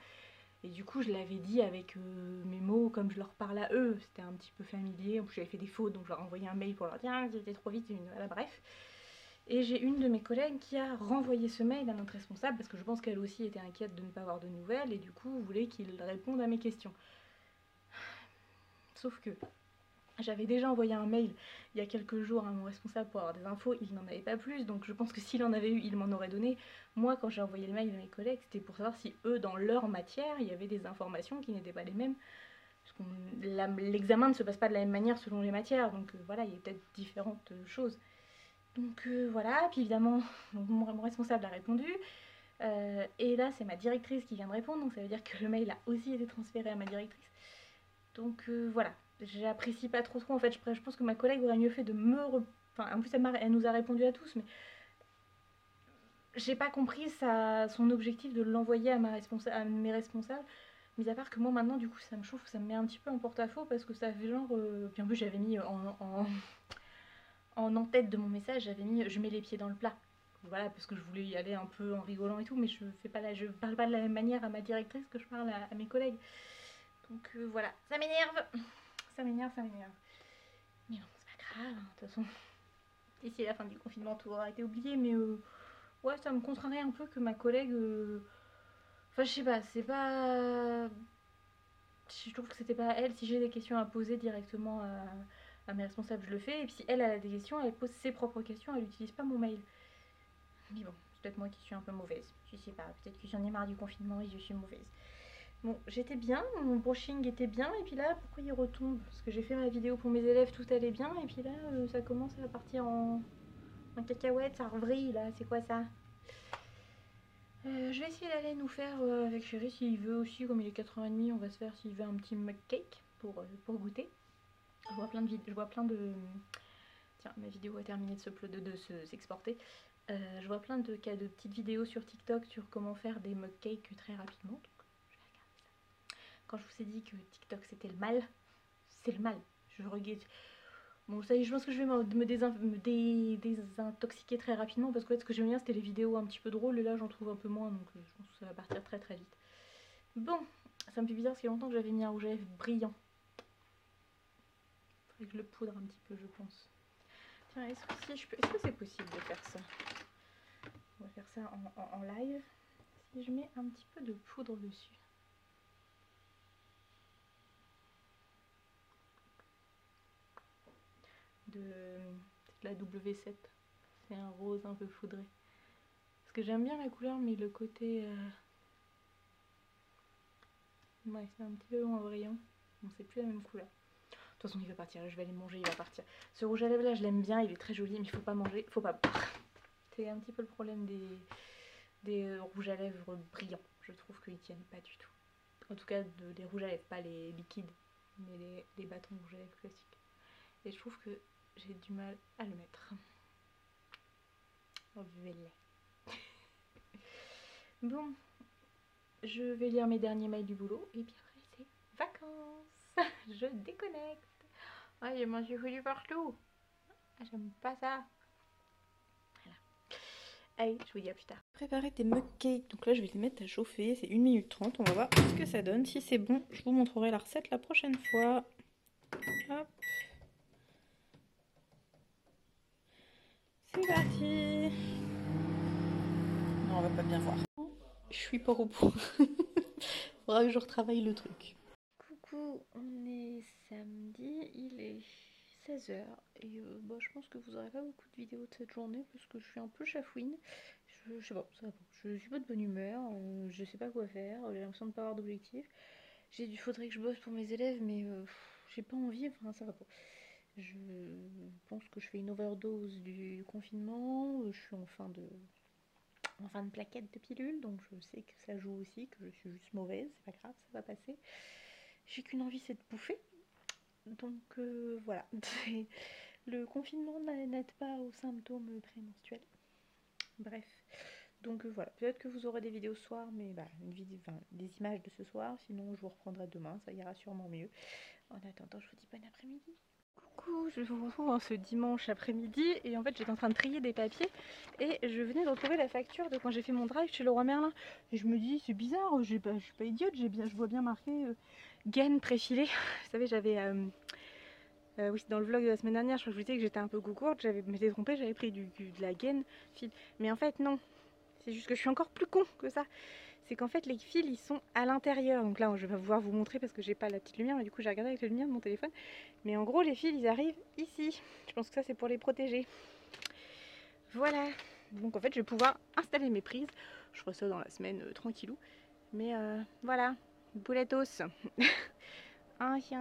Et du coup je l'avais dit avec mes mots comme je leur parle à eux, c'était un petit peu familier. En plus j'avais fait des fautes, donc je leur ai envoyé un mail pour leur dire ah, c'était trop vite, voilà, bref. Et j'ai une de mes collègues qui a renvoyé ce mail à notre responsable parce que je pense qu'elle aussi était inquiète de ne pas avoir de nouvelles et du coup voulait qu'il réponde à mes questions. Sauf que j'avais déjà envoyé un mail il y a quelques jours à mon responsable pour avoir des infos, il n'en avait pas plus, donc je pense que s'il en avait eu, il m'en aurait donné. Moi, quand j'ai envoyé le mail à mes collègues, c'était pour savoir si eux, dans leur matière, il y avait des informations qui n'étaient pas les mêmes. Parce que l'examen ne se passe pas de la même manière selon les matières, donc voilà, il y a peut-être différentes choses. Donc voilà, puis évidemment, donc mon responsable a répondu. Et là, c'est ma directrice qui vient de répondre, donc ça veut dire que le mail a aussi été transféré à ma directrice. Donc voilà, j'apprécie pas trop en fait, je pense que ma collègue aurait mieux fait de me... Enfin en plus elle nous a répondu à tous, mais j'ai pas compris son objectif de l'envoyer à mes responsables. Mis à part que moi maintenant du coup ça me chauffe, ça me met un petit peu en porte-à-faux parce que ça fait genre... Puis en plus j'avais mis en en-tête de mon message, j'avais mis je mets les pieds dans le plat. Voilà, parce que je voulais y aller un peu en rigolant et tout, mais je parle pas de la même manière à ma directrice que je parle à mes collègues. Donc voilà, ça m'énerve. Ça m'énerve, ça m'énerve. Mais bon, c'est pas grave, hein, de toute façon. D'ici la fin du confinement, tout aura été oublié, mais ouais, ça me contraindrait un peu que ma collègue... Enfin, je sais pas, c'est pas... Je trouve que c'était pas à elle. Si j'ai des questions à poser directement à mes responsables, je le fais. Et puis si elle a des questions, elle pose ses propres questions, elle n'utilise pas mon mail. Mais bon, c'est peut-être moi qui suis un peu mauvaise. Je sais pas, peut-être que j'en ai marre du confinement et je suis mauvaise. Bon, j'étais bien, mon brushing était bien, et puis là, pourquoi il retombe? Parce que j'ai fait ma vidéo pour mes élèves, tout allait bien, et puis là, ça commence à partir en cacahuète, ça revrille là, c'est quoi ça? Je vais essayer d'aller nous faire avec Chéri s'il veut aussi, comme il est 4h30, on va se faire s'il veut un petit mug cake pour goûter. Je vois plein de... Tiens, ma vidéo a terminé de s'exporter. Je vois plein de petites vidéos sur TikTok sur comment faire des mug cakes très rapidement. Donc, je vais regarder ça. Quand je vous ai dit que TikTok c'était le mal, c'est le mal. Je regarde. Bon, ça y est, je pense que je vais me désintoxiquer très rapidement parce que ce que j'aime bien c'était les vidéos un petit peu drôles et là j'en trouve un peu moins donc je pense que ça va partir très très vite. Bon, ça me fait bizarre parce qu'il y a longtemps que j'avais mis un rouge à lèvres brillant. Faudrait que je le poudre un petit peu, je pense. Tiens, est-ce que c'est possible de faire ça? On va faire ça en live. Si je mets un petit peu de poudre dessus. De la W7. C'est un rose un peu poudré. Parce que j'aime bien la couleur, mais le côté... Ouais, c'est un petit peu moins brillant. Bon, c'est plus la même couleur. De toute façon, il va partir. Je vais aller manger, il va partir. Ce rouge à lèvres là, je l'aime bien. Il est très joli, mais il faut pas manger. Faut pas boire. C'est un petit peu le problème des rouges à lèvres brillants. Je trouve qu'ils tiennent pas du tout. En tout cas, des rouges à lèvres, pas les liquides, mais les bâtons rouges à lèvres classiques. Et je trouve que j'ai du mal à le mettre. Oh, buvez-le. Bon, je vais lire mes derniers mails du boulot et puis après c'est vacances. Je déconnecte. Ah, j'ai mangé du partout. Ah, j'aime pas ça. Voilà. Allez, je vous dis à plus tard. Préparer des mug cakes. Donc là, je vais les mettre à chauffer. C'est 1 minute 30. On va voir ce que ça donne. Si c'est bon, je vous montrerai la recette la prochaine fois. Hop. C'est parti. Non, on va pas bien voir. Je suis pas au point. Faudra que je retravaille le truc. Coucou, on est samedi, il est 16h et bah, je pense que vous aurez pas beaucoup de vidéos de cette journée parce que je suis un peu chafouine. Je sais pas, ça va pas. Je suis pas de bonne humeur, je sais pas quoi faire, j'ai l'impression de pas avoir d'objectif. Faudrait que je bosse pour mes élèves mais j'ai pas envie, enfin ça va pas. Je pense que je fais une overdose du confinement, je suis en fin de plaquette de pilules, donc je sais que ça joue aussi, que je suis juste mauvaise, c'est pas grave, ça va passer. J'ai qu'une envie, c'est de bouffer. Donc voilà, le confinement n'aide pas aux symptômes prémenstruels. Bref, donc voilà, peut-être que vous aurez des vidéos ce soir, mais bah, des images de ce soir, sinon je vous reprendrai demain, ça ira sûrement mieux. En attendant, je vous dis bon après-midi. Coucou, je vous retrouve ce dimanche après-midi et en fait j'étais en train de trier des papiers et je venais de retrouver la facture de quand j'ai fait mon drive chez Leroy Merlin et je me dis c'est bizarre, je suis pas idiote, je vois bien marqué gaine préfilée. Vous savez j'avais oui c'est dans le vlog de la semaine dernière, je crois que je vous disais que j'étais un peu coucourte, j'avais m'étais trompée, j'avais pris de la gaine fil, mais en fait non, c'est juste que je suis encore plus con que ça. C'est qu'en fait les fils ils sont à l'intérieur, donc là je vais pouvoir vous montrer parce que j'ai pas la petite lumière, mais du coup j'ai regardé avec la lumière de mon téléphone, mais en gros les fils ils arrivent ici, je pense que ça c'est pour les protéger. Voilà, donc en fait je vais pouvoir installer mes prises, je ferai ça dans la semaine tranquillou, mais voilà, boulettos. Ah c'est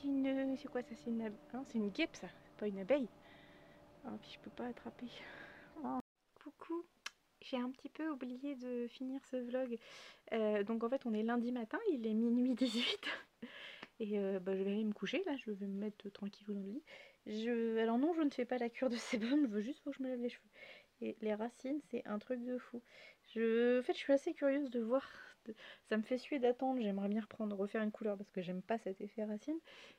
une, c'est quoi ça, c'est une guêpe ça, pas une abeille. Ah puis je peux pas attraper. Oh. Coucou. J'ai un petit peu oublié de finir ce vlog. Donc en fait on est lundi matin, il est minuit 18. Et bah, je vais aller me coucher, là, je vais me mettre tranquillou dans le lit. Alors non, je ne fais pas la cure de sébum, je veux juste que je me lave les cheveux. Et les racines, c'est un truc de fou. En fait, je suis assez curieuse de voir. Ça me fait suer d'attendre, j'aimerais bien refaire une couleur parce que j'aime pas cet effet racine.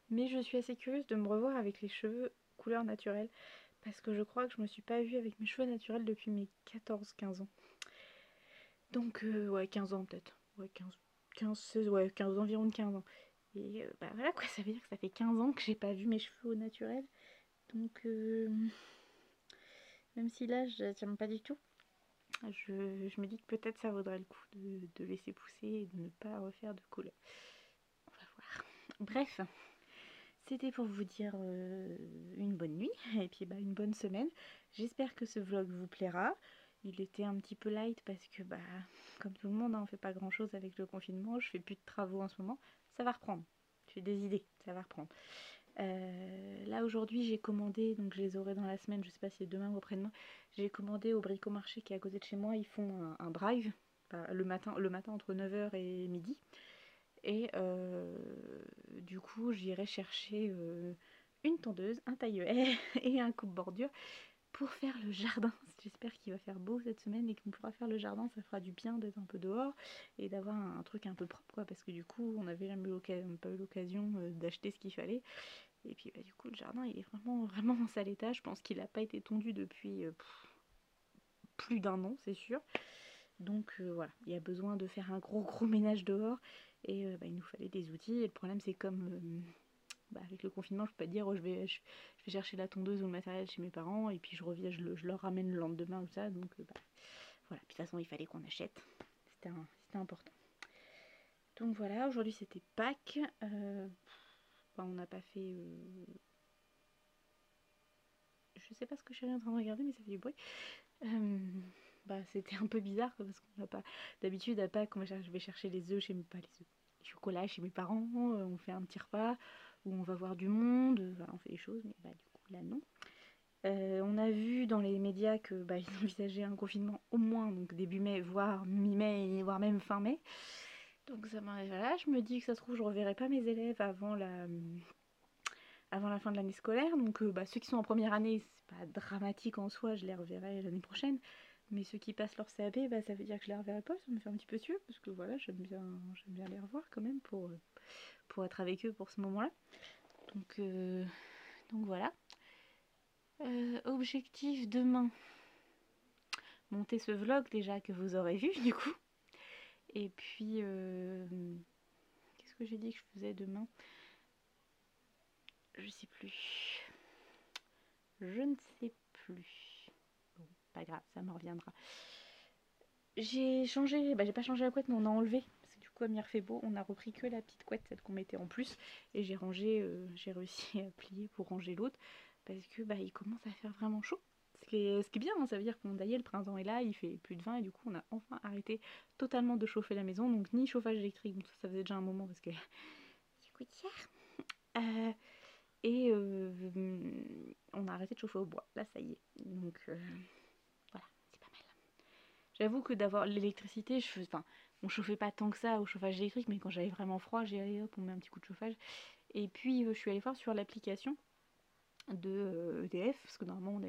Mais je suis assez curieuse de me revoir avec les cheveux couleur naturelle. Parce que je crois que je me suis pas vue avec mes cheveux naturels depuis mes 14-15 ans. Donc, ouais, 15 ans peut-être. Ouais, 15, 16, ouais, 15, environ de 15 ans. Et bah voilà quoi, ça veut dire que ça fait 15 ans que j'ai pas vu mes cheveux au naturel. Donc, même si là, je tiens pas du tout, je me dis que peut-être ça vaudrait le coup de laisser pousser et de ne pas refaire de couleur. On va voir. Bref, c'était pour vous dire une bonne nuit et puis bah, une bonne semaine. J'espère que ce vlog vous plaira. Il était un petit peu light parce que bah comme tout le monde, hein, on fait pas grand chose avec le confinement. Je fais plus de travaux en ce moment. Ça va reprendre. J'ai des idées, ça va reprendre. Là aujourd'hui j'ai commandé, donc je les aurai dans la semaine, je sais pas si c'est demain ou après-demain. J'ai commandé au Bricomarché qui est à côté de chez moi, ils font un drive le matin entre 9 h et midi. Et du coup j'irai chercher une tondeuse, un taille-haie et un coupe-bordure pour faire le jardin. J'espère qu'il va faire beau cette semaine et qu'on pourra faire le jardin, ça fera du bien d'être un peu dehors et d'avoir un truc un peu propre quoi, parce que du coup on n'avait jamais pas eu l'occasion d'acheter ce qu'il fallait. Et puis bah, du coup le jardin il est vraiment en sale état, je pense qu'il n'a pas été tondu depuis plus d'1 an c'est sûr. Donc voilà, il y a besoin de faire un gros ménage dehors et bah, il nous fallait des outils et le problème c'est comme bah, avec le confinement je peux pas dire oh, je vais chercher la tondeuse ou le matériel chez mes parents et puis je reviens, je leur ramène le lendemain ou ça, donc bah, voilà, puis de toute façon il fallait qu'on achète, c'était important. Donc voilà, aujourd'hui c'était Pâques, bah, on n'a pas fait... Je sais pas ce que je suis en train de regarder mais ça fait du bruit. Bah, c'était un peu bizarre quoi, parce qu'on n'a pas d'habitude à Pâques, je vais chercher les œufs chez mes pas les œufs, les chocolats chez mes parents, on fait un petit repas où on va voir du monde, voilà, on fait des choses, mais bah, du coup là non. On a vu dans les médias que bah, ils envisageaient un confinement au moins donc début mai, voire mi-mai, voire même fin mai. Donc ça m'a voilà, je me dis que ça se trouve je reverrai pas mes élèves avant la fin de l'année scolaire. Donc bah, ceux qui sont en première année, c'est pas dramatique en soi, je les reverrai l'année prochaine. Mais ceux qui passent leur CAP, bah, ça veut dire que je les reverrai pas, ça me fait un petit peu suer, parce que voilà, j'aime bien les revoir quand même pour être avec eux pour ce moment-là. Donc voilà. Objectif demain, monter ce vlog déjà que vous aurez vu du coup. Et puis, qu'est-ce que j'ai dit que je faisais demain? Je sais plus. Je ne sais plus. Bon, pas grave, ça me reviendra. J'ai changé, bah j'ai pas changé la couette mais on a enlevé. Parce que du coup comme il refait beau, on a repris que la petite couette, celle qu'on mettait en plus. Et j'ai rangé, j'ai réussi à plier pour ranger l'autre. Parce que bah il commence à faire vraiment chaud. Ce qui est bien, hein, ça veut dire qu'on d'ailleurs le printemps est là, il fait plus de 20 et du coup on a enfin arrêté totalement de chauffer la maison. Donc ni chauffage électrique, donc ça faisait déjà un moment parce que ça coûte cher. Et on a arrêté de chauffer au bois, là ça y est. Donc voilà, c'est pas mal. J'avoue que d'avoir l'électricité, enfin, on chauffait pas tant que ça au chauffage électrique, mais quand j'avais vraiment froid, j'ai allé hop, on met un petit coup de chauffage. Et puis je suis allée voir sur l'application de EDF, parce que normalement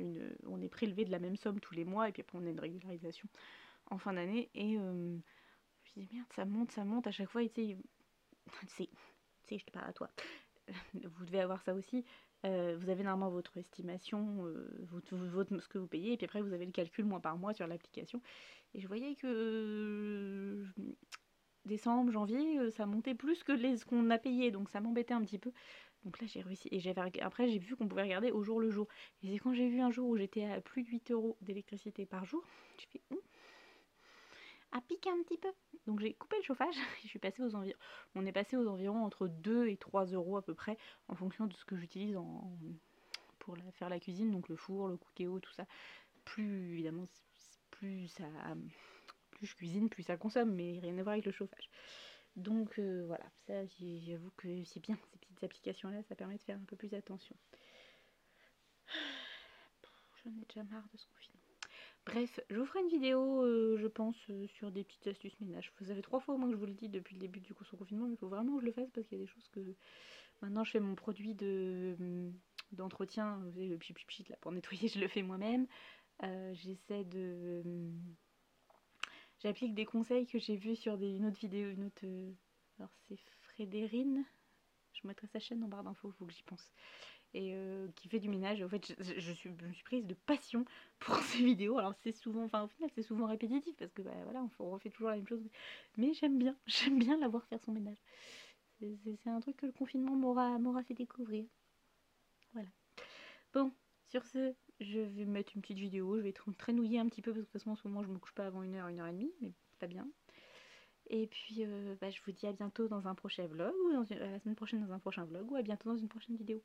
on est prélevé de la même somme tous les mois, et puis après on a une régularisation en fin d'année. Et je me suis dit merde, ça monte à chaque fois, et tu sais, je te parle à toi. Vous devez avoir ça aussi. Vous avez normalement votre estimation, ce que vous payez, et puis après vous avez le calcul mois par mois sur l'application. Et je voyais que décembre, janvier, ça montait plus que ce qu'on a payé, donc ça m'embêtait un petit peu. Donc là j'ai réussi, et après j'ai vu qu'on pouvait regarder au jour le jour. Et c'est quand j'ai vu un jour où j'étais à plus de 8 euros d'électricité par jour, j'ai fait à piquer un petit peu. Donc j'ai coupé le chauffage, je suis passée aux environs. On est passé aux environs entre 2 et 3 euros à peu près, en fonction de ce que j'utilise pour faire la cuisine, donc le four, le cookéo, tout ça. Plus évidemment, plus je cuisine, plus ça consomme, mais rien à voir avec le chauffage. Donc voilà, ça j'avoue que c'est bien, ces petites applications-là, ça permet de faire un peu plus attention. J'en ai déjà marre de ce confinement. Bref, je vous ferai une vidéo, je pense, sur des petites astuces ménage. Ça fait 3 fois au moins que je vous le dis depuis le début du son confinement, mais il faut vraiment que je le fasse parce qu'il y a des choses que... Maintenant, je fais mon produit d'entretien, vous savez, le pchit là pour nettoyer, je le fais moi-même. J'essaie de... J'applique des conseils que j'ai vus sur une autre vidéo, alors c'est Frédérine, je mettrai sa chaîne en barre d'infos, il faut que j'y pense. Et qui fait du ménage. En fait, je me suis prise de passion pour ces vidéos. Alors c'est souvent, enfin au final c'est souvent répétitif parce que bah, voilà, on refait toujours la même chose. Mais j'aime bien la voir faire son ménage. C'est un truc que le confinement m'aura fait découvrir. Voilà. Bon, sur ce, je vais mettre une petite vidéo. Je vais traînouiller un petit peu parce que de toute façon en ce moment je me couche pas avant 1 heure et demie, mais pas bien. Et puis bah, je vous dis à bientôt dans un prochain vlog ou la semaine prochaine dans un prochain vlog ou à bientôt dans une prochaine vidéo.